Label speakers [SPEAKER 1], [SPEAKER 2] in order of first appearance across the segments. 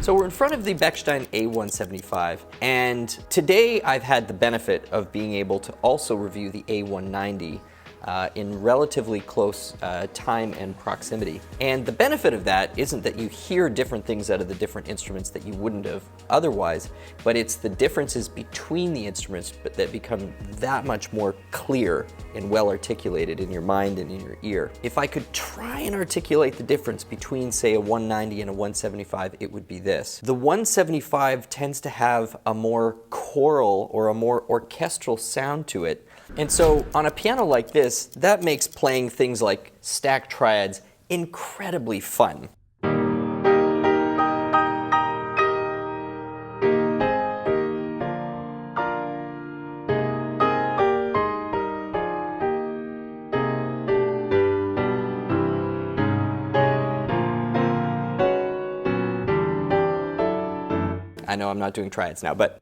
[SPEAKER 1] So we're in front of the Bechstein A175, and today I've had the benefit of being able to also review the A190 in relatively close time and proximity. And the benefit of that isn't that you hear different things out of the different instruments that you wouldn't have otherwise, but it's the differences between the instruments that become that much more clear and well articulated in your mind and in your ear. If I could try and articulate the difference between, say, a 190 and a 175, it would be this. The 175 tends to have a more choral or a more orchestral sound to it. And so on a piano like this, that makes playing things like stacked triads incredibly fun. I know I'm not doing triads now, but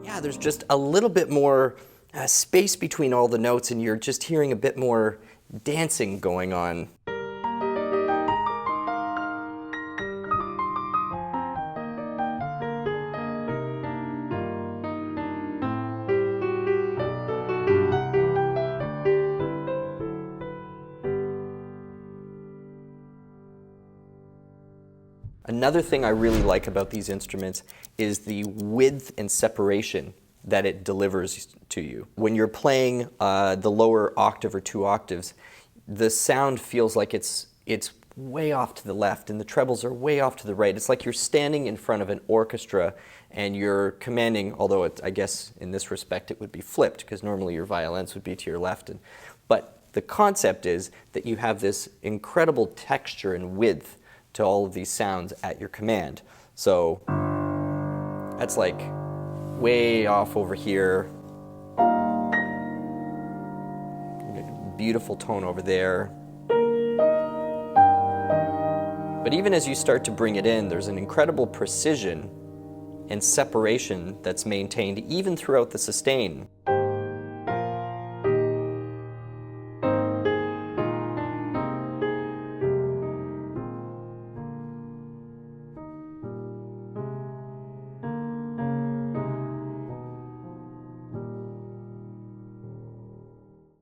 [SPEAKER 1] yeah, there's just a little bit more space between all the notes, and you're just hearing a bit more dancing going on. Another thing I really like about these instruments is the width and separation that it delivers to you. When you're playing the lower octave or 2 octaves, the sound feels like it's way off to the left and the trebles are way off to the right. It's like you're standing in front of an orchestra and you're commanding, although I guess in this respect it would be flipped because normally your violins would be to your left. But the concept is that you have this incredible texture and width to all of these sounds at your command. So that's like way off over here. Beautiful tone over there. But even as you start to bring it in, there's an incredible precision and separation that's maintained even throughout the sustain.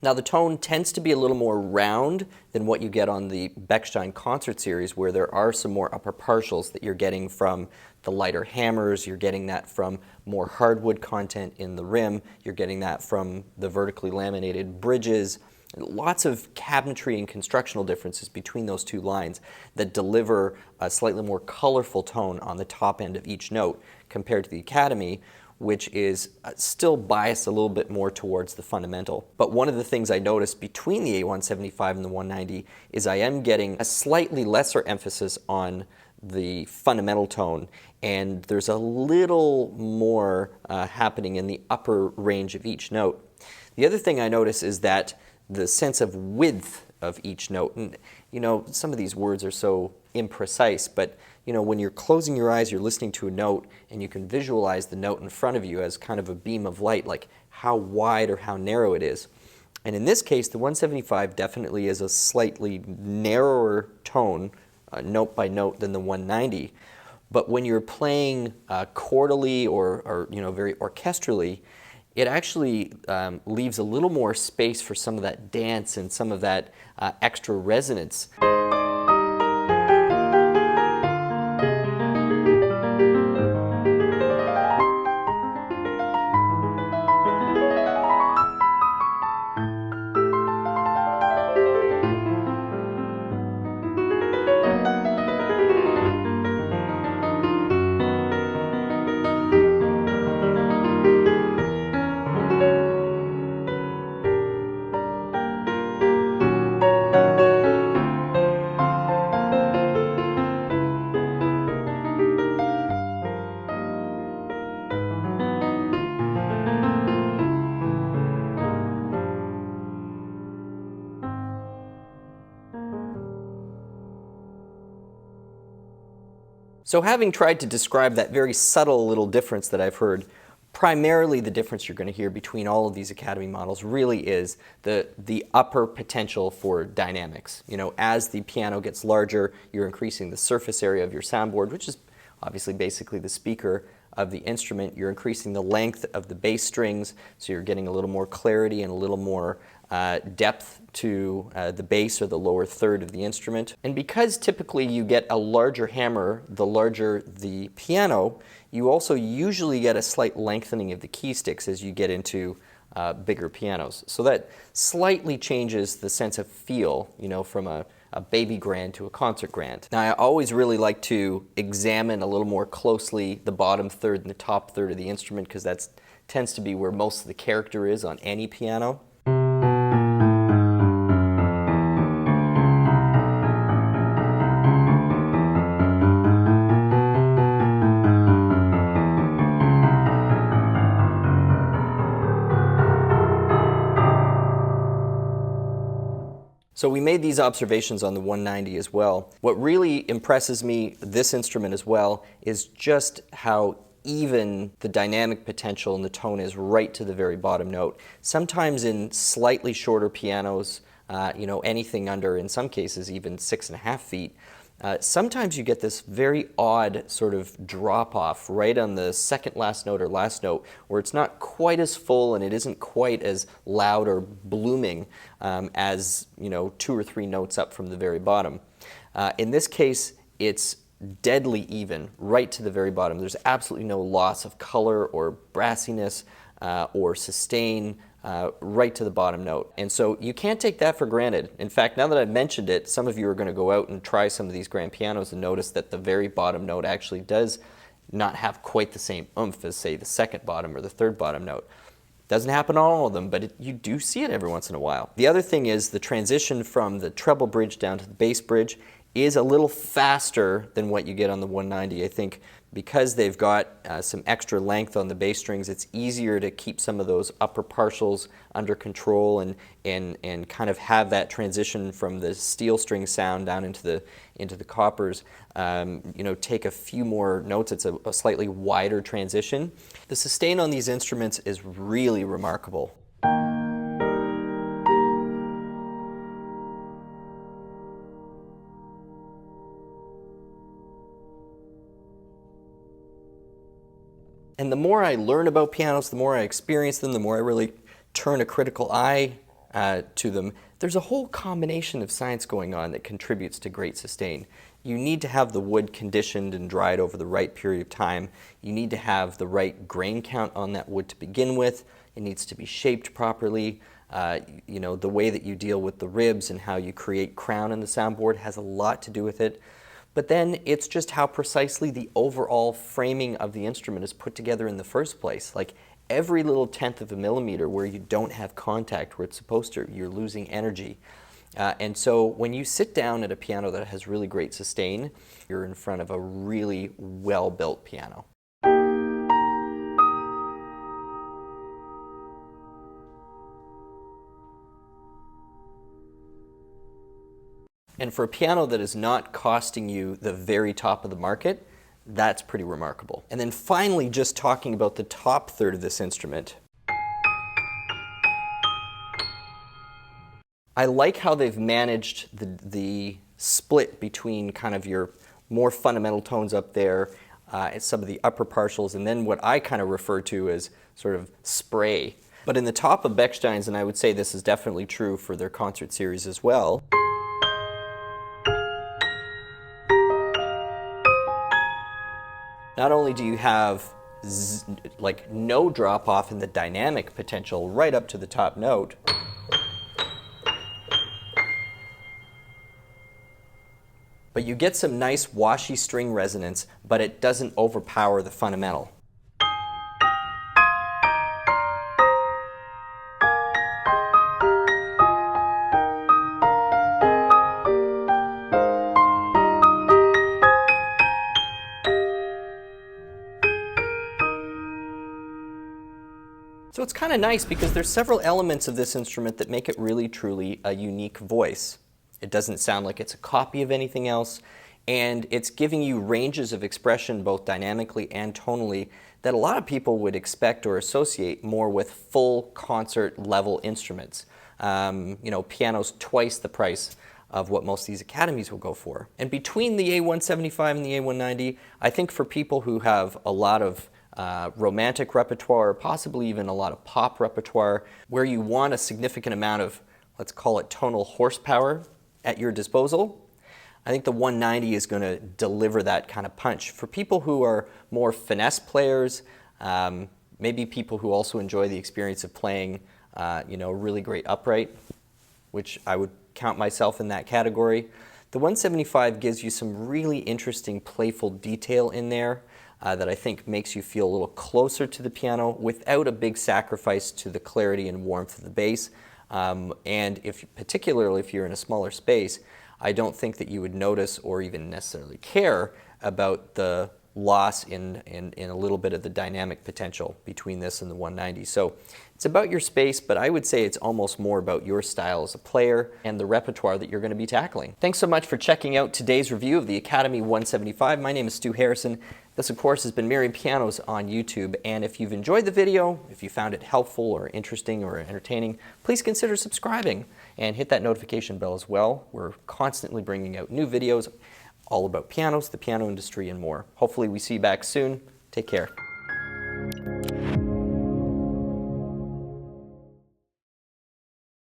[SPEAKER 1] Now the tone tends to be a little more round than what you get on the Bechstein concert series, where there are some more upper partials that you're getting from the lighter hammers, you're getting that from more hardwood content in the rim, you're getting that from the vertically laminated bridges. Lots of cabinetry and constructional differences between those two lines that deliver a slightly more colorful tone on the top end of each note compared to the Academy, which is still biased a little bit more towards the fundamental. But one of the things I noticed between the A175 and the 190 is I am getting a slightly lesser emphasis on the fundamental tone, and there's a little more happening in the upper range of each note. The other thing I notice is that the sense of width of each note, and you know, some of these words are so imprecise, but you know, when you're closing your eyes, you're listening to a note and you can visualize the note in front of you as kind of a beam of light, like how wide or how narrow it is. And in this case, the 175 definitely is a slightly narrower tone, note by note, than the 190. But when you're playing chordally or you know, very orchestrally, it actually leaves a little more space for some of that dance and some of that extra resonance. So having tried to describe that very subtle little difference that I've heard, primarily the difference you're going to hear between all of these Academy models really is the upper potential for dynamics. You know, as the piano gets larger, you're increasing the surface area of your soundboard, which is obviously basically the speaker of the instrument. You're increasing the length of the bass strings, so you're getting a little more clarity and a little more depth to the bass or the lower third of the instrument. And because typically you get a larger hammer, the larger the piano, you also usually get a slight lengthening of the key sticks as you get into bigger pianos. So that slightly changes the sense of feel, you know, from a baby grand to a concert grand. Now, I always really like to examine a little more closely the bottom third and the top third of the instrument, because that tends to be where most of the character is on any piano. So we made these observations on the 190 as well. What really impresses me, this instrument as well, is just how even the dynamic potential in the tone is right to the very bottom note. Sometimes in slightly shorter pianos, you know, anything under, in some cases, even 6.5 feet, sometimes you get this very odd sort of drop-off right on the second last note or last note, where it's not quite as full and it isn't quite as loud or blooming as, you know, 2 or 3 notes up from the very bottom. In this case, it's deadly even right to the very bottom. There's absolutely no loss of color or brassiness or sustain right to the bottom note. And so you can't take that for granted. In fact, now that I've mentioned it, some of you are going to go out and try some of these grand pianos and notice that the very bottom note actually does not have quite the same oomph as, say, the second bottom or the third bottom note. Doesn't happen on all of them, but you do see it every once in a while. The other thing is the transition from the treble bridge down to the bass bridge is a little faster than what you get on the 190. I think because they've got some extra length on the bass strings, it's easier to keep some of those upper partials under control and kind of have that transition from the steel string sound down into the coppers, you know, take a few more notes. It's a slightly wider transition. The sustain on these instruments is really remarkable. And the more I learn about pianos, the more I experience them, the more I really turn a critical eye to them, there's a whole combination of science going on that contributes to great sustain. You need to have the wood conditioned and dried over the right period of time. You need to have the right grain count on that wood to begin with. It needs to be shaped properly. You know, the way that you deal with the ribs and how you create crown in the soundboard has a lot to do with it. But then it's just how precisely the overall framing of the instrument is put together in the first place. Like every little tenth of a millimeter where you don't have contact where it's supposed to, you're losing energy. And so when you sit down at a piano that has really great sustain, you're in front of a really well-built piano. And for a piano that is not costing you the very top of the market, that's pretty remarkable. And then finally, just talking about the top third of this instrument. I like how they've managed the split between kind of your more fundamental tones up there, and some of the upper partials, and then what I kind of refer to as sort of spray. But in the top of Bechstein's, and I would say this is definitely true for their concert series as well, not only do you have like no drop off in the dynamic potential right up to the top note, but you get some nice washy string resonance, but it doesn't overpower the fundamental. So it's kind of nice because there's several elements of this instrument that make it really truly a unique voice. It doesn't sound like it's a copy of anything else. and it's giving you ranges of expression both dynamically and tonally that a lot of people would expect or associate more with full concert level instruments. Piano's twice the price of what most of these academies will go for. And between the A175 and the A190, I think for people who have a lot of romantic repertoire, possibly even a lot of pop repertoire, where you want a significant amount of, let's call it tonal horsepower at your disposal, I think the 190 is going to deliver that kind of punch. For people who are more finesse players, maybe people who also enjoy the experience of playing really great upright, which I would count myself in that category, the 175 gives you some really interesting playful detail in there that I think makes you feel a little closer to the piano without a big sacrifice to the clarity and warmth of the bass. And particularly if you're in a smaller space, I don't think that you would notice or even necessarily care about the loss in a little bit of the dynamic potential between this and the 190. So it's about your space, but I would say it's almost more about your style as a player and the repertoire that you're going to be tackling. Thanks so much for checking out today's review of the Academy 175. My name is Stu Harrison. This, of course, has been Merriam Pianos on YouTube, and if you've enjoyed the video, if you found it helpful or interesting or entertaining, please consider subscribing and hit that notification bell as well. We're constantly bringing out new videos all about pianos, the piano industry, and more. Hopefully we see you back soon. Take care.